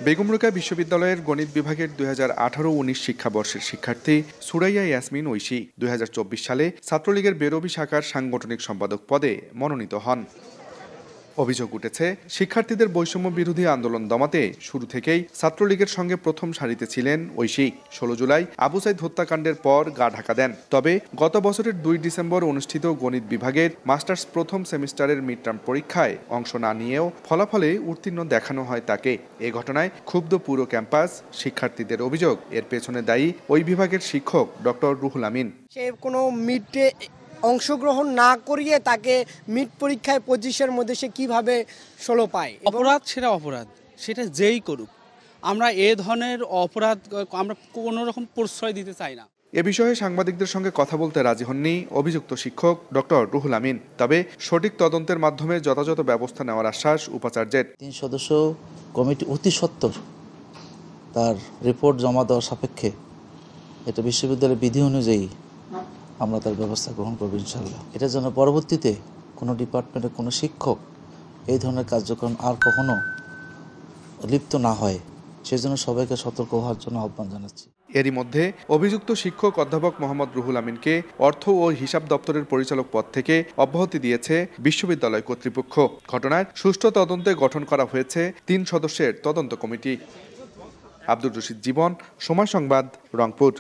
বেগম রোকেয়া বিশ্ববিদ্যালয়ের গণিত বিভাগের 2018-19 শিক্ষাবর্ষের শিক্ষার্থী সুরাইয়া ইয়াসমিন ঐশী 2024 সালে ছাত্রলীগের বেরবি শাখার সাংগঠনিক সম্পাদক পদে মনোনীত হন। অভিযোগ উঠেছে, শিক্ষার্থীদের বৈষম্য বিরোধী আন্দোলন দমাতে শুরু থেকেই ছাত্রলীগের সঙ্গে প্রথম সারিতে ছিলেন ঐশী। 16 জুলাই আবু সাইদ হত্যাকাণ্ডের পর গা ঢাকা দেন। তবে গত বছরের 2 ডিসেম্বর অনুষ্ঠিত গণিত বিভাগের মাস্টার্স প্রথম সেমিস্টারের মিড টার্ম পরীক্ষায় অংশ না নিয়েও ফলাফলে উত্তীর্ণ দেখানো হয় তাকে। এ ঘটনায় ক্ষুব্ধ পুরো ক্যাম্পাস। শিক্ষার্থীদের অভিযোগ, এর পেছনে দায়ী ওই বিভাগের শিক্ষক ডক্টর রুহুল আমিন। সে কোনো মিডে অংশগ্রহণ না করিয়ে তাকে মিড পরীক্ষায় 25-এর মধ্যে সে কিভাবে 16 পায়? অপরাধ সেটা অপরাধ, সেটা যেই করুক। আমরা এ ধরনের অপরাধ আমরা কোনো রকম প্রশ্রয় দিতে চাই না। এ বিষয়ে সাংবাদিকদের সঙ্গে কথা বলতে রাজি হননি অভিযুক্ত শিক্ষক ডক্টর রুহুল আমিন। তবে সঠিক তদন্তের মাধ্যমে যথাযথ ব্যবস্থা নেওয়ার আশ্বাস উপাচার্যের। 3 সদস্য কমিটি অতি সত্বর তার রিপোর্ট জমা দেওয়ার সাপেক্ষে এটা বিশ্ববিদ্যালয়ের বিধি অনুযায়ী আমরা তার ব্যবস্থা গ্রহণ করব ইনশাআল্লাহ। এটা যেন পরবর্তীতে কোনো ডিপার্টমেন্টের কোনো শিক্ষক এই ধরনের কার্যক্রম আর কখনো লিপ্ত না হয়, সেজন্য সবাইকে সতর্ক হওয়ার জন্য আহ্বান জানাচ্ছি। এরই মধ্যে অভিযুক্ত শিক্ষক অধ্যাপক মোহাম্মদ রুহুল আমিনকে অর্থ ও হিসাব দপ্তরের পরিচালক পদ থেকে অব্যাহতি দিয়েছে বিশ্ববিদ্যালয় কর্তৃপক্ষ। ঘটনার সুষ্ঠু তদন্তে গঠন করা হয়েছে 3 সদস্যের তদন্ত কমিটি। আব্দুর রশিদ জীবন, সময় সংবাদ, রংপুর।